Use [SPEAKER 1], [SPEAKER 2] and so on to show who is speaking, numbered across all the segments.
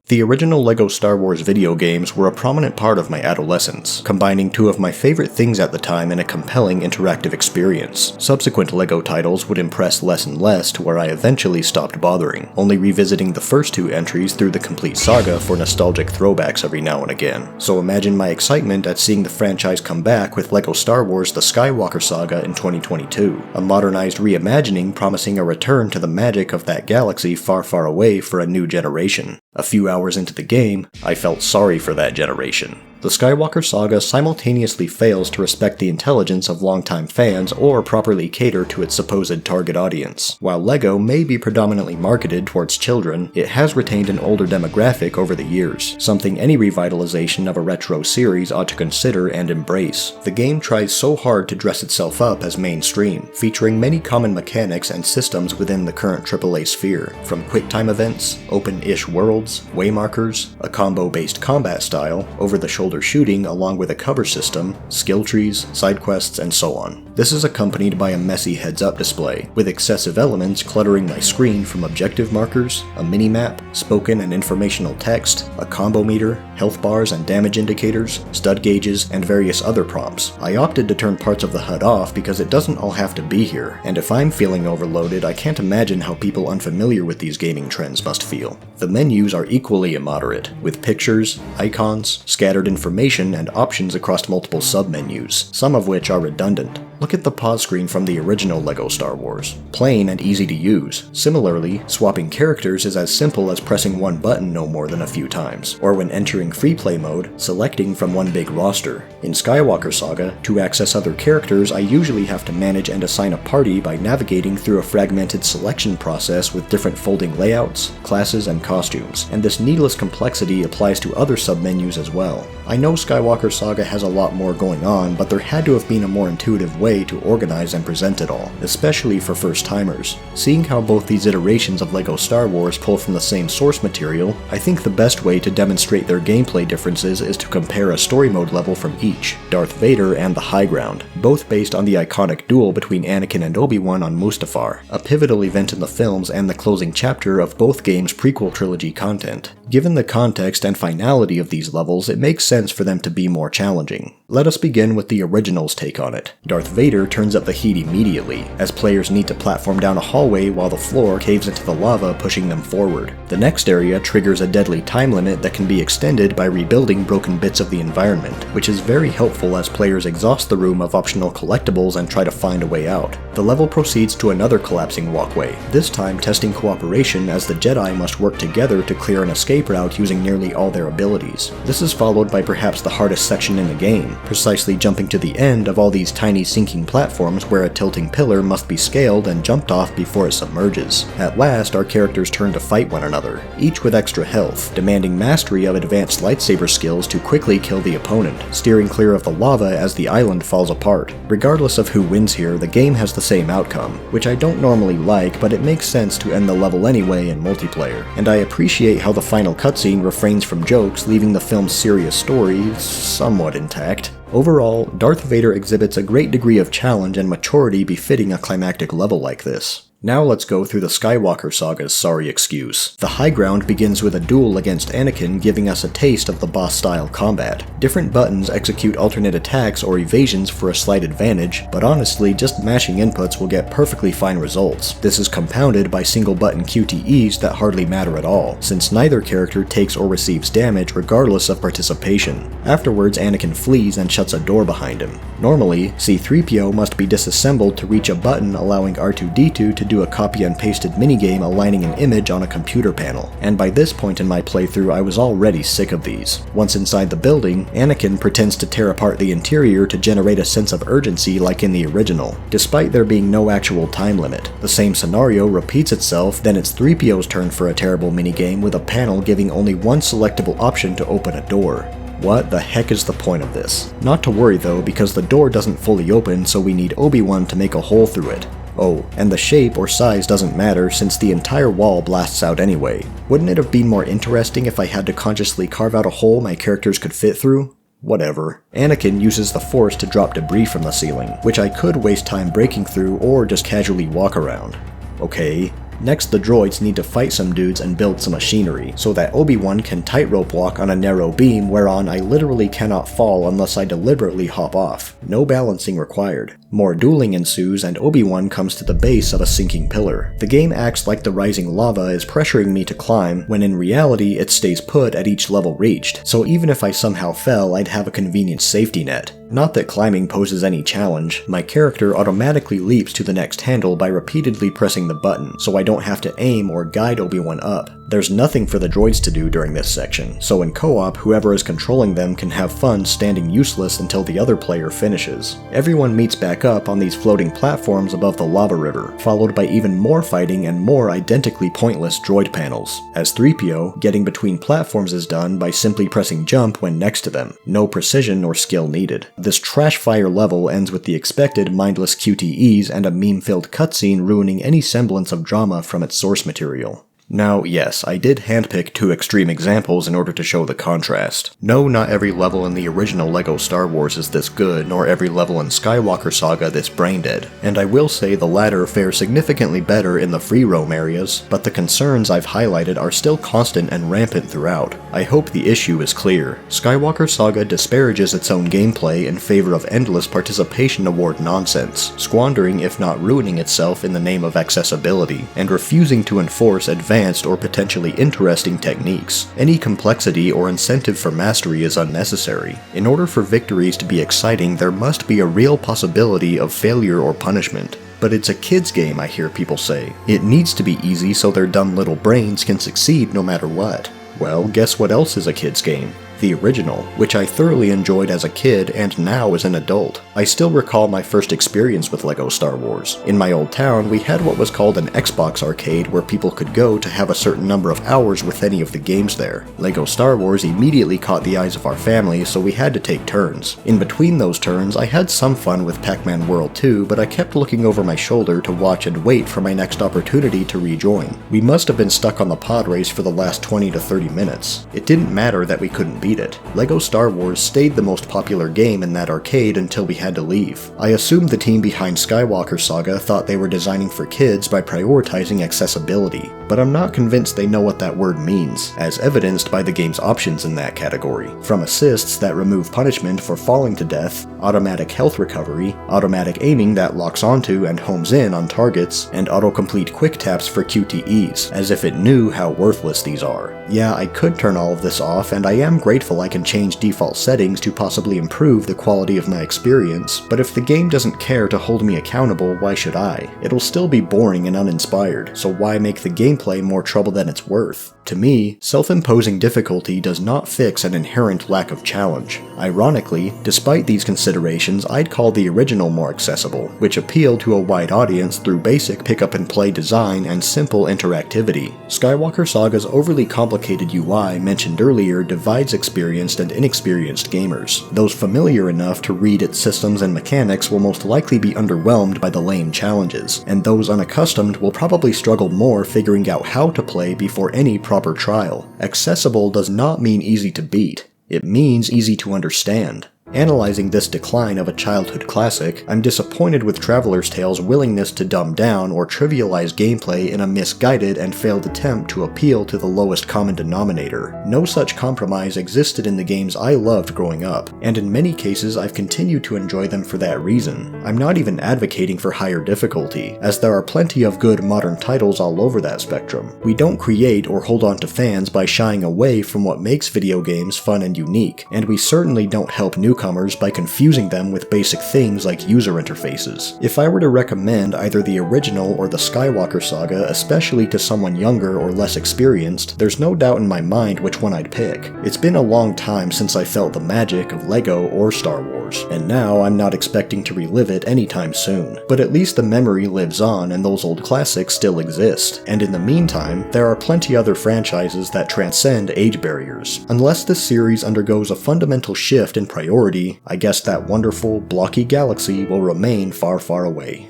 [SPEAKER 1] The original LEGO Star Wars video games were a prominent part of my adolescence, combining two of my favorite things at the time in a compelling interactive experience. Subsequent LEGO titles would impress less and less to where I eventually stopped bothering, only revisiting the first two entries through the complete saga for nostalgic throwbacks every now and again. So imagine my excitement at seeing the franchise come back with LEGO Star Wars The Skywalker Saga in 2022, a modernized reimagining promising a return to the magic of that galaxy far, far away for a new generation. A few hours into the game, I felt sorry for that generation. The Skywalker Saga simultaneously fails to respect the intelligence of longtime fans or properly cater to its supposed target audience. While LEGO may be predominantly marketed towards children, it has retained an older demographic over the years, something any revitalization of a retro series ought to consider and embrace. The game tries so hard to dress itself up as mainstream, featuring many common mechanics and systems within the current AAA sphere, from quick-time events, open-ish worlds, waymarkers, a combo-based combat style, over-the-shoulder shooting along with a cover system, skill trees, side quests, and so on. This is accompanied by a messy heads-up display, with excessive elements cluttering my screen from objective markers, a mini-map, spoken and informational text, a combo meter, health bars and damage indicators, stud gauges, and various other prompts. I opted to turn parts of the HUD off because it doesn't all have to be here, and if I'm feeling overloaded, I can't imagine how people unfamiliar with these gaming trends must feel. The menus are equally immoderate, with pictures, icons, scattered information, and options across multiple sub-menus, some of which are redundant. Look at the pause screen from the original LEGO Star Wars. Plain and easy to use. Similarly, swapping characters is as simple as pressing one button no more than a few times, or when entering free play mode, selecting from one big roster. In Skywalker Saga, to access other characters, I usually have to manage and assign a party by navigating through a fragmented selection process with different folding layouts, classes, and costumes, and this needless complexity applies to other submenus as well. I know Skywalker Saga has a lot more going on, but there had to have been a more intuitive way to organize and present it all, especially for first-timers. Seeing how both these iterations of LEGO Star Wars pull from the same source material, I think the best way to demonstrate their gameplay differences is to compare a story mode level from each, Darth Vader and the High Ground, both based on the iconic duel between Anakin and Obi-Wan on Mustafar, a pivotal event in the films and the closing chapter of both games' prequel trilogy content. Given the context and finality of these levels, it makes sense for them to be more challenging. Let us begin with the original's take on it. Darth Vader turns up the heat immediately, as players need to platform down a hallway while the floor caves into the lava, pushing them forward. The next area triggers a deadly time limit that can be extended by rebuilding broken bits of the environment, which is very helpful as players exhaust the room of optional collectibles and try to find a way out. The level proceeds to another collapsing walkway, this time testing cooperation as the Jedi must work together to clear an escape route using nearly all their abilities. This is followed by perhaps the hardest section in the game, precisely jumping to the end of all these tiny sinking platforms where a tilting pillar must be scaled and jumped off before it submerges. At last, our characters turn to fight one another, each with extra health, demanding mastery of advanced lightsaber skills to quickly kill the opponent, steering clear of the lava as the island falls apart. Regardless of who wins here, the game has the same outcome, which I don't normally like, but it makes sense to end the level anyway in multiplayer, and I appreciate how the final cutscene refrains from jokes, leaving the film's serious story somewhat intact. Overall, Darth Vader exhibits a great degree of challenge and maturity befitting a climactic level like this. Now let's go through the Skywalker Saga's sorry excuse. The High Ground begins with a duel against Anakin, giving us a taste of the boss-style combat. Different buttons execute alternate attacks or evasions for a slight advantage, but honestly, just mashing inputs will get perfectly fine results. This is compounded by single-button QTEs that hardly matter at all, since neither character takes or receives damage regardless of participation. Afterwards, Anakin flees and shuts a door behind him. Normally, C-3PO must be disassembled to reach a button allowing R2-D2 to do a copy and pasted minigame aligning an image on a computer panel, and by this point in my playthrough I was already sick of these. Once inside the building, Anakin pretends to tear apart the interior to generate a sense of urgency like in the original, despite there being no actual time limit. The same scenario repeats itself, then it's 3PO's turn for a terrible minigame with a panel giving only one selectable option to open a door. What the heck is the point of this? Not to worry though, because the door doesn't fully open, so we need Obi-Wan to make a hole through it. Oh, and the shape or size doesn't matter since the entire wall blasts out anyway. Wouldn't it have been more interesting if I had to consciously carve out a hole my characters could fit through? Whatever. Anakin uses the Force to drop debris from the ceiling, which I could waste time breaking through or just casually walk around. Okay. Next, the droids need to fight some dudes and build some machinery, so that Obi-Wan can tightrope walk on a narrow beam whereon I literally cannot fall unless I deliberately hop off. No balancing required. More dueling ensues and Obi-Wan comes to the base of a sinking pillar. The game acts like the rising lava is pressuring me to climb, when in reality it stays put at each level reached, so even if I somehow fell, I'd have a convenient safety net. Not that climbing poses any challenge, my character automatically leaps to the next handle by repeatedly pressing the button, so I don't have to aim or guide Obi-Wan up. There's nothing for the droids to do during this section, so in co-op, whoever is controlling them can have fun standing useless until the other player finishes. Everyone meets back up on these floating platforms above the lava river, followed by even more fighting and more identically pointless droid panels. As 3PO, getting between platforms is done by simply pressing jump when next to them. No precision or skill needed. This trash fire level ends with the expected mindless QTEs and a meme-filled cutscene ruining any semblance of drama from its source material. Now, yes, I did handpick two extreme examples in order to show the contrast. No, not every level in the original LEGO Star Wars is this good, nor every level in Skywalker Saga this brain-dead, and I will say the latter fare significantly better in the free roam areas, but the concerns I've highlighted are still constant and rampant throughout. I hope the issue is clear. Skywalker Saga disparages its own gameplay in favor of endless participation award nonsense, squandering if not ruining itself in the name of accessibility, and refusing to enforce advanced or potentially interesting techniques. Any complexity or incentive for mastery is unnecessary. In order for victories to be exciting, there must be a real possibility of failure or punishment. But it's a kid's game, I hear people say. It needs to be easy so their dumb little brains can succeed no matter what. Well, guess what else is a kid's game? The original, which I thoroughly enjoyed as a kid and now as an adult. I still recall my first experience with LEGO Star Wars. In my old town, we had what was called an Xbox arcade where people could go to have a certain number of hours with any of the games there. LEGO Star Wars immediately caught the eyes of our family, so we had to take turns. In between those turns, I had some fun with Pac-Man World 2, but I kept looking over my shoulder to watch and wait for my next opportunity to rejoin. We must have been stuck on the pod race for the last 20 to 30 minutes. It didn't matter that we couldn't beat it. LEGO Star Wars stayed the most popular game in that arcade until we had to leave. I assumed the team behind Skywalker Saga thought they were designing for kids by prioritizing accessibility, but I'm not convinced they know what that word means, as evidenced by the game's options in that category. From assists that remove punishment for falling to death, automatic health recovery, automatic aiming that locks onto and homes in on targets, and autocomplete quick taps for QTEs, as if it knew how worthless these are. Yeah, I could turn all of this off, and I am grateful I can change default settings to possibly improve the quality of my experience, but if the game doesn't care to hold me accountable, why should I? It'll still be boring and uninspired, so why make the gameplay more trouble than it's worth? To me, self-imposing difficulty does not fix an inherent lack of challenge. Ironically, despite these considerations, I'd call the original more accessible, which appealed to a wide audience through basic pick-up-and-play design and simple interactivity. Skywalker Saga's overly complicated UI mentioned earlier divides experienced and inexperienced gamers. Those familiar enough to read its systems and mechanics will most likely be underwhelmed by the lame challenges, and those unaccustomed will probably struggle more figuring out how to play before any proper trial. Accessible does not mean easy to beat. It means easy to understand. Analyzing this decline of a childhood classic, I'm disappointed with Traveler's Tales' willingness to dumb down or trivialize gameplay in a misguided and failed attempt to appeal to the lowest common denominator. No such compromise existed in the games I loved growing up, and in many cases I've continued to enjoy them for that reason. I'm not even advocating for higher difficulty, as there are plenty of good modern titles all over that spectrum. We don't create or hold on to fans by shying away from what makes video games fun and unique, and we certainly don't help newcomers by confusing them with basic things like user interfaces. If I were to recommend either the original or the Skywalker Saga, especially to someone younger or less experienced, there's no doubt in my mind which one I'd pick. It's been a long time since I felt the magic of LEGO or Star Wars, and now I'm not expecting to relive it anytime soon. But at least the memory lives on and those old classics still exist, and in the meantime, there are plenty other franchises that transcend age barriers. Unless this series undergoes a fundamental shift in priority, I guess that wonderful, blocky galaxy will remain far, far away.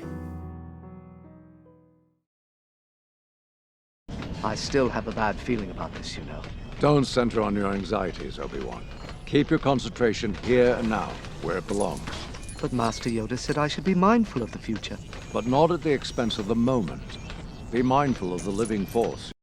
[SPEAKER 2] I still have a bad feeling about this, you know.
[SPEAKER 3] Don't center on your anxieties, Obi-Wan. Keep your concentration here and now, where it belongs.
[SPEAKER 2] But Master Yoda said I should be mindful of the future.
[SPEAKER 3] But not at the expense of the moment. Be mindful of the living force.